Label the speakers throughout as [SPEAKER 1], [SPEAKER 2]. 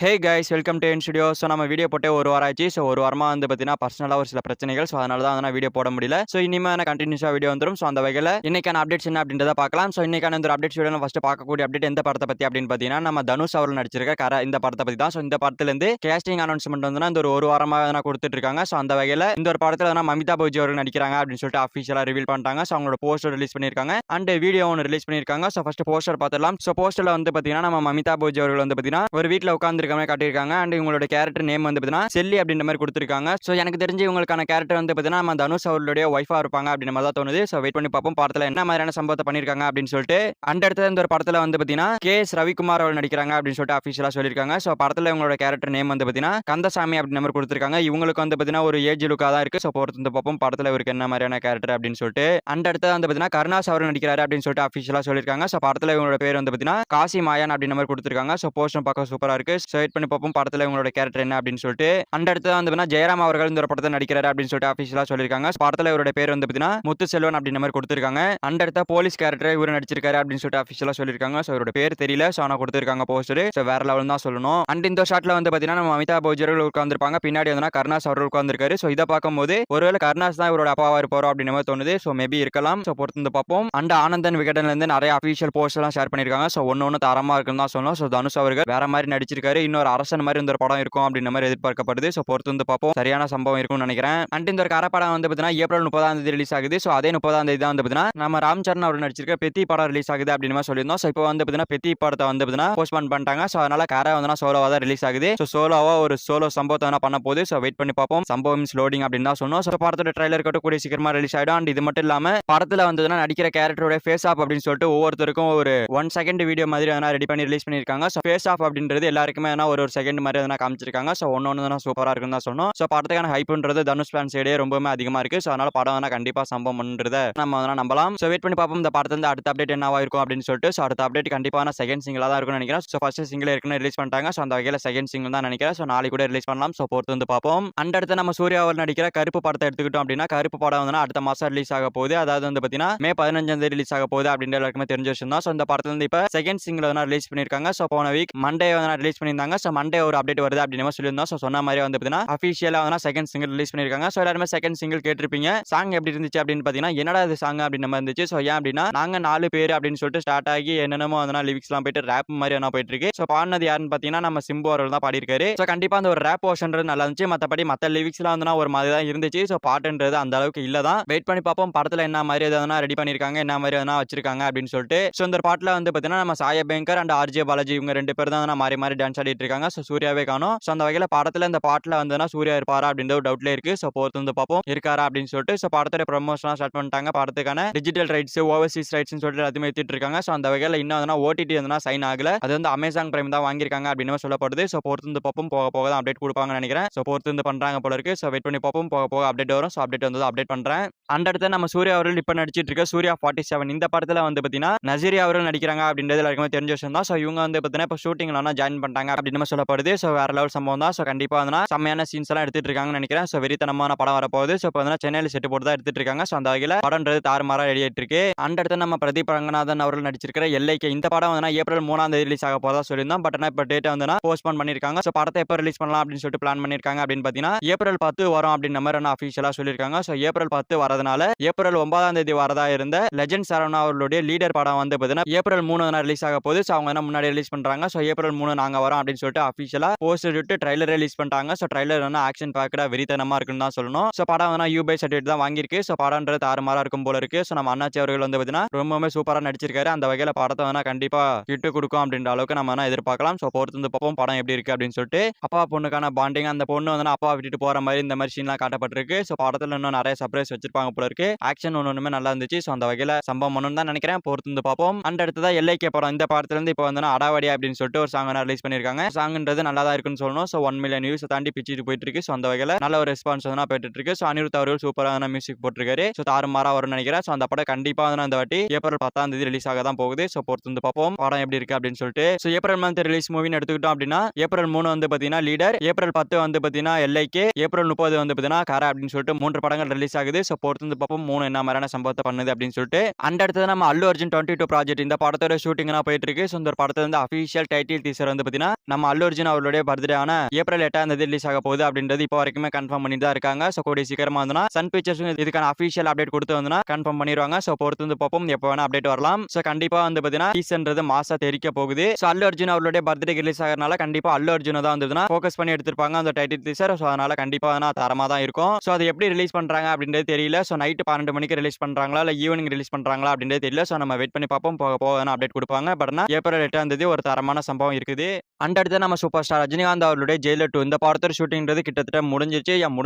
[SPEAKER 1] Hey guys welcome to N studio. So நம்ம video போட்டு ஒரு வாரம் ஆச்சு. ஸோ ஒரு வாரமாக வந்து பார்த்தீங்கன்னா பர்சனலாக ஒரு சில பிரச்சனைகள். ஸோ அதனால தான் வீடியோ போட முடியல. ஸோ இனிமேல் கண்டினியூஸாக வீடியோ வந்துடும். ஸோ அந்த வகையில் இன்னைக்கான அப்டேட்ஸ் என்ன அப்படின்றத பார்க்கலாம். ஸோ இன்னைக்கான இந்த அப்டேட்ஸ் வீடியோ ஃபஸ்ட்டு பார்க்கக்கூடிய அப்டேட் எந்த படத்தை பற்றி அப்படின்னு பார்த்தீங்கன்னா நம்ம தனுஷ் அவர்கள் நடிச்சிருக்க இந்த படத்தை பற்றி தான். ஸோ இந்த படத்துலேருந்து கேஸ்டிங் அனௌன்ஸ்மெண்ட் வந்து இந்த ஒரு வாரமாக கொடுத்துட்டு இருக்காங்க. ஸோ அந்த வகையில் இந்த ஒரு படத்தில் மமிதா பஜ்ஜி அவர்கள் நடிக்கிறாங்க அப்படின்னு சொல்லிட்டு அஃபிஷியலாக ரிவீல் பண்ணிட்டாங்க. ஸோ அவங்களோட போஸ்டர் ரிலீஸ் பண்ணியிருக்காங்க அண்ட் வீடியோ ஒன்று ரிலீஸ் பண்ணியிருக்காங்க. ஸோ ஃபஸ்ட்டு போஸ்டர் பார்த்துடலாம். ஸோ போஸ்டரில் வந்து பார்த்தீங்கன்னா நம்ம மமிதா பஜ்ஜி அவர்கள் வந்து பார்த்தீங்கன்னா ஒரு வீட்டில் உட்காந்துருக்க மாதிரி காட்டியிருக்காங்க. அண்ட் இவங்களோட கேரக்டர் நேம் வந்து பார்த்தீங்கன்னா செல்லி அப்படின்ற மாதிரி கொடுத்துருக்காங்க. ஸோ எனக்கு தெரிஞ்சு இவங்களுக்கான கேரக்டர் வந்து பார்த்தீங்கன்னா நம்ம தனுஷ் அவர்களுடைய ஒய்ஃபா இருப்பாங்க அப்படின்ற மாதிரி தான் தோணுது. ஸோ வெயிட் பண்ணி பார்ப்போம் படத்தில் என்ன மாதிரியான சம்பவத்தை பண்ணியிருக்காங்க அப்படின்னு சொல்லிட்டு. அந்த இடத்துல இந்த ஒரு படத்தில் வந்து பார்த்தீங்கன்னா KS ரவிக்குமார் அவர்கள் நடிக்கிறாங்க அப்படின்னு சொல்லிட்டு அஃபிஷியலாக சொல்லியிருக்காங்க. ஸோ படத்தில் இவங்களோட கேரக்டர் நேம் வந்து பார்த்தீங்கன்னா கந்தசாமி அப்படின்ற மாதிரி கொடுத்துருக்காங்க. இவங்களுக்கு வந்து பார்த்தீங்கன்னா ஒரு ஏஜ் லுக்காக தான் இருக்கு. ஸோ பொறுத்து இந்த பார்ப்போம் படத்தில் இவருக்கு என்ன மாதிரியான கேரக்டர் அப்படின்னு சொல்லிட்டு. அந்த இடத்துல வந்து பார்த்தீங்கன்னா கருணாஸ் அவர் நடிக்கிறாரு அப்படின்னு சொல்லிட்டு அஃபிஷியலாக சொல்லியிருக்காங்க. ஸோ படத்தில் இவங்களோட பேர் வந்து பார்த்தீங்கன்னா காசி மாயான் அப்படின்ற மாதிரி கொடுத்துருக்காங்க. ஸோ போஸ்டர் பார்க்க சூப்பராக இருக்கு. ஸோ வெயிட் பண்ணி பார்ப்போம் படத்தில் இவங்களோட கேரக்டர் என்ன அப்படின்னு சொல்லிட்டு. அந்த இடத்துல வந்து ஜெயராம் அவர்கள் இந்த ஒரு படத்தை நடிக்கிறாரு அப்படின்னு சொல்லிட்டு அஃபிஷியலா சொல்லியிருக்காங்க. படத்துல இவருடைய பேர் வந்து பார்த்தீங்கன்னா முத்து செல்வன் அப்படின்ற மாதிரி கொடுத்திருக்காங்க. அந்த இடத்துல போலீஸ் கேரக்டர் இவர் நடிச்சிருக்காரு அப்படின்னு சொல்லிட்டு அஃபிஷியலா சொல்லியிருக்காங்க. ஸோ இவரோட பேர் தெரியல. ஸோ ஆனால் கொடுத்திருக்காங்க போஸ்டர். ஸோ வேற லெவல் தான் சொல்லணும். அண்ட் இந்த ஷாட்ல வந்து பார்த்தீங்கன்னா நம்ம அமிதாப் பச்சன் உட்காந்துருப்பாங்க. பின்னாடி வந்து கருணாஸ் அவர்கள் உட்காந்துருக்காரு. ஸோ இதை பார்க்கும்போது ஒருவேளை கருணாஸ் தான் இவரோட அப்பாவா இருப்பாரோ அப்படின்னு மாதிரி தோணுது. ஸோ மேபி இருக்கலாம். ஸோ பொறுத்து பார்ப்போம். அண்ட் ஆனந்தன் விகடன்ல இருந்து நிறைய அஃபிஷியல் போஸ்டர் எல்லாம் ஷேர் பண்ணிருக்காங்க. ஸோ ஒன்னு தரமா இருக்குன்னு தான் சொல்லணும். ஸோ தனுஷ் அவர்கள் வேற மாதிரி நடிச்சிருக்காரு. இன்னொரு அரசன் மாதிரி இந்த ஒரு படம் இருக்கும் அப்படின்ற மாதிரி எதிர்பார்க்கப்படுது. ஸோ பொறுத்து வந்து பார்ப்போம் சரியான சம்பவம் இருக்கும்னு நினைக்கிறேன். அண்ட் இந்த ஒரு கரப்படம் வந்து பார்த்தீங்கன்னா ஏப்ரல் 30 ரிலீஸ் ஆகுது. ஸோ அதே 30 தான் வந்து பார்த்தீங்கன்னா நம்ம ராம் சரண் அவர் நடிச்சிருக்க பெத்தி படம் ரிலீஸ் ஆகுது அப்படின்னு மாதிரி சொல்லியிருந்தோம். ஸோ இப்போ வந்து பார்த்தீங்கன்னா பெத்தி படத்தை வந்து பார்த்தீங்கன்னா போஸ்ட்போன் பண்ணிட்டாங்க. ஸோ அதனால கரை வந்து சோலோவா தான் ரிலீஸ் ஆகுது. ஸோ சோலோவா ஒரு சோலோ சம்பவத்தை பண்ண போகுது. ஸோ வெயிட் பண்ணி பார்ப்போம். சம்பவம் லோடிங் அப்படின்னு தான் சொன்னோம். ஸோ படத்தோட ட்ரைலர் கட்ட கூடிய சீக்கிரமா ரிலீஸ் ஆயிடும். அண்ட் இது மட்டும் இல்லாம படத்துல வந்து நடிக்கிற கேரக்டரோட ஃபேஸ் ஆஃப் அப்படின்னு சொல்லிட்டு ஒவ்வொருத்தருக்கும் ஒரு 1 செகண்ட் வீடியோ மாதிரி ரெடி பண்ணி ரிலீஸ் பண்ணிருக்காங்க. ஸோ ஃபேஸ் ஆஃப் அப்படின்றது எல்லாருக்குமே ஒரு செகண்ட் மாதிரி காமிச்சிருக்காங்க. ஸோ ஒன்னு சூப்பரா இருக்குன்னு தான் சொன்னோம். ஸோ படத்துக்கான ஹைப்ன்றது தனுஷ் ஃபேன் சைடே ரொம்பவே அதிகமா இருக்கு. ஸோ அதனால படம் கண்டிப்பா சம்பவம் பண்றத நம்ம நம்பலாம். ஸோ வெயிட் பண்ணி பார்ப்போம் இந்த படத்துல அடுத்த அப்டேட் என்னவா இருக்கும் அப்படின்னு சொல்லிட்டு. ஸோ அடுத்த அப்டேட் கண்டிப்பான செகண்ட் சிங்கிளா தான் இருக்கும்னு நினைக்கிறேன். ஸோ ஃபர்ஸ்ட் சிங்கிள் ஏற்கனவே ரிலீஸ் பண்ணிட்டாங்க. ஸோ அந்த வகையில செகண்ட் சிங்கிள் தான் நினைக்கிறேன். ஸோ நாளைக்கு கூட ரிலீஸ் பண்ணலாம். ஸோ பொறுத்து வந்து பார்ப்போம். அந்த அடுத்து நம்ம சூர்யா அவர் நடிக்கிற கருப்பு படத்தை எடுத்துக்கிட்டோம் அப்படின்னா கருப்பு படம் வந்து அடுத்த மாசம் ரிலீஸ் ஆக போகுது. அதாவது வந்து பாத்தீங்கன்னா மே 15 ரிலீஸ் ஆக போகுது அப்படின்னு எல்லாருக்குமே தெரிஞ்ச விஷயம் தான். ஸோ இந்த படத்துல இருந்து இப்ப செகண்ட் சிங்கிள் ரிலீஸ் பண்ணிருக்காங்க. ஸோ போன வீக் மண்டே ரிலீஸ் பண்ணியிருந்தாங்க. ஸோ மண்டே ஒரு அப்டேட் வருது அப்படின்னு சொல்லியிருந்தோம். ஸோ சொன்ன மாதிரி வந்து பாத்தீங்கன்னா அஃபிஷியலா செகண்ட் சிங்கிள் ரிலீஸ் பண்ணிருக்காங்க. ஸோ எல்லாருமே செகண்ட் சிங்கிள் கேட்டிருப்பீங்க. சாங் எப்படி இருந்துச்சு அப்படின்னு பாத்தீங்கன்னா என்னடா இது சாங் அப்படின்னு மாதிரி இருந்துச்சு. ஸோ ஏன் அப்படின்னா நாங்க 4 பேர் அப்படின்னு சொல்லிட்டு ஸ்டார்ட் ஆகி என்னென்னமோ லிரிக்ஸ் எல்லாம் போயிட்டு ரேப் மாதிரி போயிட்டு இருக்கு. ஸோ பாடினது யாருன்னு பாத்தீங்கன்னா நம்ம சிம்பு அவர்கள் தான் பாடியிருக்காரு. ஸோ கண்டிப்பா அந்த ஒரு ரேப் போர்ஷன்றது நல்லா இருந்துச்சு. மற்றபடி மற்ற லிரிக்ஸ் எல்லாம் ஒரு மாதிரி தான் இருந்துச்சு. ஸோ பாட்டுன்றது அந்த அளவுக்கு இல்ல தான். வெயிட் பண்ணி பார்ப்போம் படத்துல என்ன மாதிரி எதனா ரெடி பண்ணிருக்காங்க, என்ன மாதிரி எதனா வச்சிருக்காங்க அப்படின்னு சொல்லிட்டு. ஸோ இந்த பாட்டுல வந்து பாத்தீங்கன்னா நம்ம சாய பேங்கர் அண்ட் RJ பாலாஜி இவங்க 2 பேர் தான் மாறி மாறி டான்ஸ் ஆடிட்டு இருக்காங்க. ஸோ சூர்யாவே காணும். ஸோ அந்த வகையில படத்துல இந்த பாட்டுல வந்து சூர்யா இருப்பாரா அப்படின்ற ஒரு டவுட்ல இருக்கு. ஸோ பொறுத்து வந்து பார்ப்போம் இருக்காரா அப்படின்னு சொல்லிட்டு. ஸோ படத்தோட ப்ரமோஷன் ஸ்டார்ட் பண்ணிட்டாங்க. படத்துக்கான டிஜிட்டல் ரைட்ஸ் ஓவர்சீஸ் ரைட்ஸ் சொல்லிட்டு எல்லாத்தையுமே எடுத்துட்டு இருக்காங்க. ஸோ அந்த வகையில இன்னும் OTT சைன் ஆகல. அது வந்து அமேசான் பிரைம் தான் வாங்கியிருக்காங்க அப்படின்னு சொல்லப்படுது. ஸோ பொறுத்து வந்து பார்ப்போம் போக போக தான் அப்டேட் கொடுப்பாங்கன்னு நினைக்கிறேன். ஸோ பொறுத்து வந்து பண்றாங்க போல இருக்கு. ஸோ வெயிட் பண்ணி பார்ப்போம் போக போக அப்டேட் வரும். ஸோ அப்டேட் வந்து அப்டேட் பண்றேன். அந்த இடத்துல நம்ம சூர்யா அவர்கள் இப்ப நடிச்சிட்டு இருக்க சூர்யா 47 இந்த படத்துல வந்து பாத்தீங்கன்னா நசீரியா அவர்கள் நடிக்கிறாங்க அப்படின்றது எல்லாருக்குமே தெரிஞ்ச விஷயம் தான். ஸோ இவங்க வந்து பாத்தீங்கன்னா இப்ப ஷூட்டிங்ல ஜாயின் பண்ணிட்டாங்க அப்படின்னு சொல்லப்படுது. ஸோ வேற லெவல் சம்பவம் தான். ஸோ கண்டிப்பா செம்மையான சீன்ஸ் எல்லாம் எடுத்துட்டு இருக்காங்கன்னு நினைக்கிறேன். ஸோ வெறித்தனமான படம் வரப்போகுது. ஸோ இப்போ சென்னையில செட்டு போட்டு தான் எடுத்துட்டு இருக்காங்க. ஸோ அந்த வகையில படம்ன்றது தாறுமாறா ரெடி ஆயிட்டு இருக்கு. அந்த இடத்துல நம்ம பிரதீப் ரங்கநாதன் அவர்கள் நடிச்சிருக்கிற LIK இந்த படம் ஏப்ரல் 3 ரிலீஸ் ஆக போதா சொல்லியிருந்தோம். பட் இப்போ டேட் போஸ்ட்போன் பண்ணிருக்காங்க. ஸோ படத்தை எப்போ ரிலீஸ் பண்ணலாம் அப்படின்னு சொல்லிட்டு பிளான் பண்ணிருக்காங்க அப்படின்னு பாத்தீங்கன்னா ஏப்ரல் 10 வரும் அப்படின்ற மாதிரி அஃபிஷியலா சொல்லியிருக்காங்க. ஸோ ஏப்ரல் 10 வரதுனால ஏப்ரல் 9 வரதா இருந்த லெஜெண்ட் சரவணா அவர்களுடைய லீடர் படம் வந்து பாத்தீங்கன்னா ஏப்ரல் 3 ரிலீஸ் ஆக போகுது. ஸோ அவங்க முன்னாடி ரிலீஸ் பண்றாங்க. ஸோ ஏப்ரல் 3 நாங்க வரோம் அப்படின்னு சொல்லிட்டு அஃபிஷியலா போஸ்டர் விட்டு ட்ரைலர் ரிலீஸ் பண்ணிட்டாங்க. ஸோ ட்ரைலர் ஆக்ஷன் பேக்கடா வெறித்தனமா இருக்குன்னு தான் சொல்லணும். ஸோ படம் UBI சர்டிஃபிகேட் தான் வாங்கியிருக்கு. ஸோ படம்ன்றது தாறுமாறா இருக்கும் போல இருக்கு. ஸோ நம்ம அண்ணாச்சி அவர்கள் வந்து பாத்தீங்கன்னா ரொம்பவே சூப்பரா நடிச்சிருக்காரு. அந்த வகையில படத்தை கண்டிப்பா ஹிட் கொடுக்கும் அப்படின்ற அளவுக்கு நம்ம எதிர்பார்க்கலாம். ஸோ பொறுத்து வந்து பார்ப்போம் படம் எப்படி இருக்கு அப்படின்னு சொல்லிட்டு. அப்பா பொண்ணுக்கான பாண்டிங் அந்த பொண்ணு அப்பா விட்டுட்டு போற மாதிரி இந்த மாதிரி சீன்லாம் காட்டப்பட்டிருக்கு. ஸோ படத்துல இன்னும் நிறைய சர்ப்ரைஸ் வச்சிருப்பாங்க போல இருக்கு. ஆக்ஷன் ஒண்ணுமே நல்லா இருந்துச்சு. ஸோ அந்த வகையில சம்பவம் ஒண்ணு தான் நினைக்கிறேன். பொறுத்து வந்து பார்ப்போம். அந்த அடுத்ததா LIK படம் இந்த படத்துல இருந்து இப்போ அடாவடி அப்படின்னு சொல்லிட்டு ஒரு சாங் ரிலீஸ் பண்ணிருக்காங்க. சாங்ன்றது நல்லா தான் இருக்குன்னு சொல்லணும். ஸோ 1 மில்லியன் வியூஸ் தாண்டி பிச்சுட்டு போயிட்டு இருக்கு. ஸோ அந்த வகையில நல்ல ஒரு ரெஸ்பான்ஸ் போயிட்டு இருக்கு. ஸோ அனிருத் அவர்கள் சூப்பரான மியூசிக் போட்டிருக்காரு. ஸோ தாறுமாறா வரும்னு நினைக்கிறேன். ஸோ அந்த படம் கண்டிப்பா இந்த வாட்டி ஏப்ரல் 10 ரிலீஸ் ஆக தான் போகுது. ஸோ பொறுத்து வந்து பார்ப்போம் படம் எப்படி இருக்கு அப்படின்னு சொல்லிட்டு. ஸோ ஏப்ரல் மந்த் ரிலீஸ் மூவின்னு எடுத்துக்கிட்டோம் அப்படின்னா ஏப்ரல் 3 வந்து பாத்தீங்கன்னா லீடர், ஏப்ரல் 10 வந்து பாத்தீங்கன்னா LIK, ஏப்ரல் 30 வந்து பாத்தீங்கன்னா கரா அப்படின்னு சொல்லிட்டு 3 படங்கள் ரிலீஸ் ஆகுது. ஸோ பொறுத்து வந்து பார்ப்போம் 3 என்ன மாதிரியான சம்பவத்தை பண்ணுது அப்படின்னு சொல்லிட்டு. அந்த இடத்துல நம்ம அல்லு அர்ஜுன் 22 ப்ராஜெக்ட் இந்த படத்தோட ஷூட்டிங் போயிட்டு இருக்கு. ஸோ இந்த படத்துல அபிஷியல் டைட்டில் டீசர் வந்து பாத்தீங்கன்னா நம்ம அல்லு அர்ஜுன் அவர்களுடைய பர்த்டே ஆன ஏப்ரல் 8ஆம் தேதி ரிலீஸ் ஆக போகுது அப்படின்றது இப்போ வரைக்குமே கன்ஃபார்ம் பண்ணிட்டு தான் இருக்காங்க. ஸோ கூடிய சீக்கிரமா வந்துனா சன் பிக்சர்ஸ் இதுக்கான அஃபிஷியல் அப்டேட் கொடுத்து வந்துனா கன்ஃபார்ம் பண்ணிடுவாங்க. ஸோ பொறுத்து வந்து பார்ப்போம், எப்போ வேணா அப்டேட் வரலாம். ஸோ கண்டிப்பா வந்து பார்த்தீங்கன்னா டீசர்ன்றது மாசா தெரிக்க போகுது. ஸோ அல்லு அர்ஜுன் அவர்களுடைய பர்த்டே ரிலீஸ் ஆகிறனால கண்டிப்பா அல்லு அர்ஜுன் தான் வந்ததுன்னா ஃபோக்கஸ் பண்ணி எடுத்திருப்பாங்க அந்த டைட்டில் டீசர். ஸோ அதனால கண்டிப்பா தரமா தான் இருக்கும். ஸோ அது எப்படி ரிலீஸ் பண்றாங்க அப்படின்றது தெரியல. ஸோ நைட் 12 மணிக்கு ரிலீஸ் பண்றாங்களா இல்ல ஈவினிங் ரிலீஸ் பண்றாங்களா அப்படின்றது தெரியல. ஸோ நம்ம வெயிட் பண்ணி பார்ப்போம், போக போக அப்டேட் கொடுப்பாங்க. பட் ஏப்ரல் 8ஆம் தேதி ஒரு தரமான சம்பவம் இருக்குது. அடுத்து நம்ம சூப்பர் ஸ்டார் ரஜினிகாந்த் அவர்களுடைய ஜெயிலர் 2 இந்த படத்தோட ஷூட்டிங்ன்றது கிட்டத்தட்ட முடிஞ்சிருச்சு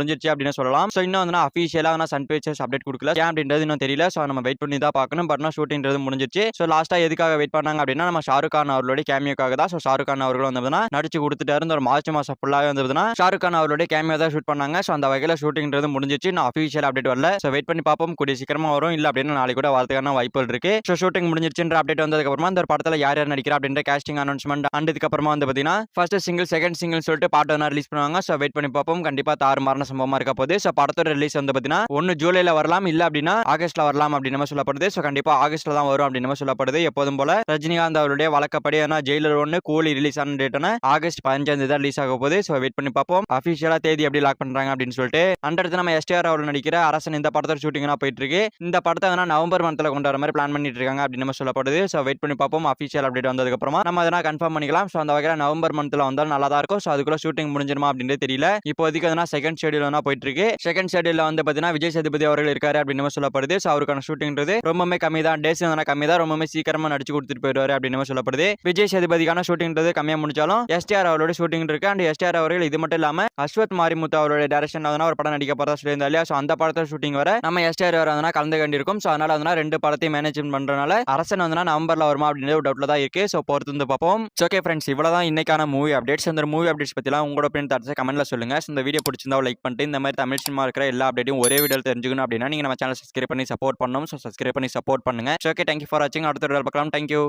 [SPEAKER 1] அப்படின்னு சொல்லலாம். ஸோ இன்னும் வந்து அஃபிஷியலா சன் பிக்சர்ஸ் அப்டேட் கொடுக்கல. ஏன் அப்படின்றது இன்னும் தெரியல. ஸோ நம்ம வெயிட் பண்ணி தான் பார்க்கணும். பட் ஷூட்டிங்ன்றது முடிஞ்சிருச்சு. ஸோ லாஸ்டா எதுக்காக வெயிட் பண்ணாங்க அப்படின்னா நம்ம ஷாருக் கான் அவர்களுடைய கேமியோக்காக தான். ஸோ ஷாருக் கான் அவர்கள் வந்து நடிச்சு கொடுத்துட்டாரு. இந்த ஒரு மார்ச் மாசம் ஃபுல்லாவே வந்து ஷாருக் கான் அவர்களுடைய கேமியோ தான் ஷூட் பண்ணாங்க. ஸோ அந்த வகையில ஷூட்டிங்ன்றது முடிஞ்சிருச்சு. நான் அஃபிஷியல் அப்டேட் வரல. ஸோ வெயிட் பண்ணி பார்ப்போம், கூடிய சீக்கிரமா வரும். இல்ல அப்படின்னா நாளைக்கு கூட வரதுக்கான வாய்ப்புகள் இருக்கு. ஸோ ஷூட்டிங் முடிஞ்சிருச்சுன்ற அப்டேட் வந்ததுக்கு அப்புறமா இந்த படத்துல யார் யார் நடிக்கிறா அப்படின்ற காஸ்டிங் அனௌன்ஸ்மெண்ட் அண்ட் இதுக்கப்புறமா வந்து பாத்தீங்கன்னா ஃபர்ஸ்ட் சிங்கிள் செகண்ட் சிங்கிள் சொல்லிட்டு பார்ட் 1 ரிலீஸ் பண்ணுவாங்க. ஸோ வெயிட் பண்ணி பார்ப்போம், கண்டிப்பா தாறுமாறான சம்பவமா இருக்க போகுது. ஸோ படத்தோட ரிலீஸ் வந்து பாத்தீங்கன்னா ஒன்னு ஜூலைல வரலாம், இல்ல அப்படின்னா ஆகஸ்ட்ல வரலாம் அப்படின்னு சொல்லப்படுது. ஸோ கண்டிப்பா ஆகஸ்ட்ல தான் வரும் அப்படின்னு சொல்லப்படுது. எப்போதும் போல ரஜினிகாந்த் அவருடைய வழக்கப்படி ஜெயிலர் 1 கூலி ரிலீஸ் ஆன டேட் ஆகஸ்ட் 15ஆம் தேதி ரிலீஸ் ஆக போகுது. ஸோ வெயிட் பண்ணி பார்ப்போம் அஃபிஷியலா தேதி எப்படி லாக் பண்றாங்க அப்படின்னு சொல்லிட்டு. அடுத்து நம்ம எஸ்டிஆர் அவர்கள் நடிக்கிற அரசன் இந்த படத்தோட ஷூட்டிங்னா போயிட்டு இருக்கு. இந்த படத்தை நவம்பர் மந்த்ல கொண்டு வர மாதிரி பிளான் பண்ணிட்டு இருக்காங்க அப்படின்னு சொல்லப்படுது. ஸோ வெயிட் பண்ணி பார்ப்போம், அஃபிஷியல் அப்டேட் வந்ததுக்கு அப்புறமா நம்ம அதனா கன்ஃபார்ம் பண்ணிக்கலாம். ஸோ அந்த வகையில நவம்பர் மந்த்ல வந்தாலும் நல்லா தான் இருக்கும். ஸோ அதுக்குள்ள ஷூட்டிங் முடிஞ்சிருமா அப்படின்றது தெரியல. இப்போதைக்கு செகண்ட் ஷெட்யூல் போயிட்டு இருக்கு. செகண்ட் ஷெட்யூல்ல வந்து பாத்தீங்கன்னா விஜய் சேதுபதி அவர்கள் இருக்காரு அப்படின்னு சொல்லப்படுது. ஸோ அவருக்கான ஷூட்டிங்ன்றது ரொம்பவே கம்மி தான், டேஸ் கம்மி தான், ரொம்பவே சீக்கிரமா நடிச்சு கொடுத்துட்டு போயிடுவாரு அப்படின்னு சொல்லப்படுது. விஜய் சேதுபதிக்கான ஷூட்டிங்ன்றது கம்மியா முடிச்சாலும் எஸ்டிஆர் அவரோட ஷூட்டிங் இருக்கு. அண்ட் எஸ்டிஆர் அவர்கள் இது மட்டும் இல்லாம அஸ்வத் மாரிமுத்து அவருடைய டைரக்ஷன்ல ஒரு படம் நடிக்க போறதா சொல்லியிருந்தாரு. ஸோ அந்த படத்தோட ஷூட்டிங் வர நம்ம எஸ்டிஆர் அவர் கலந்து கண்டிருக்கும். ஸோ அதனால ரெண்டு படத்தையும் மேனேஜ்மெண்ட் பண்றதுனால அரசன் நவம்பர்ல வருமா அப்படின்னு ஒரு டவுட்ல தான் இருக்கு. ஸோ பொறுத்து வந்து பார்ப்போம். ஓகே ஃப்ரெண்ட்ஸ், இவ்வளவுதான் இன்னைக்கான மூவி அப்டேட்ஸ். அந்த மூவி அப்டேட்ஸ் பத்திலாம் உங்களோட ஒப்பீனியன் தாட்ஸ் கமெண்ட்ல சொல்லுங்க. இந்த வீடியோ பிடிச்சிருந்தா லைக் பண்ணிட்டு இந்த மாதிரி தமிழ் சினிமா இருக்கிற எல்லா அப்டேட்டையும் ஒரே வீடியோல தெரிஞ்சுக்கணும் அப்படின்னா நீங்க நம்ம சேனல் சப்ஸ்கிரைப் பண்ணி சப்போர்ட் பண்ணணும். ஸோ சப்ஸ்கிரைப் பண்ணி சப்போர்ட் பண்ணுங்க. ஓகே, தேங்க்யூ ஃபார் வாட்சிங். அடுத்த வீடியோல பார்க்கலாம். தேங்க்யூ.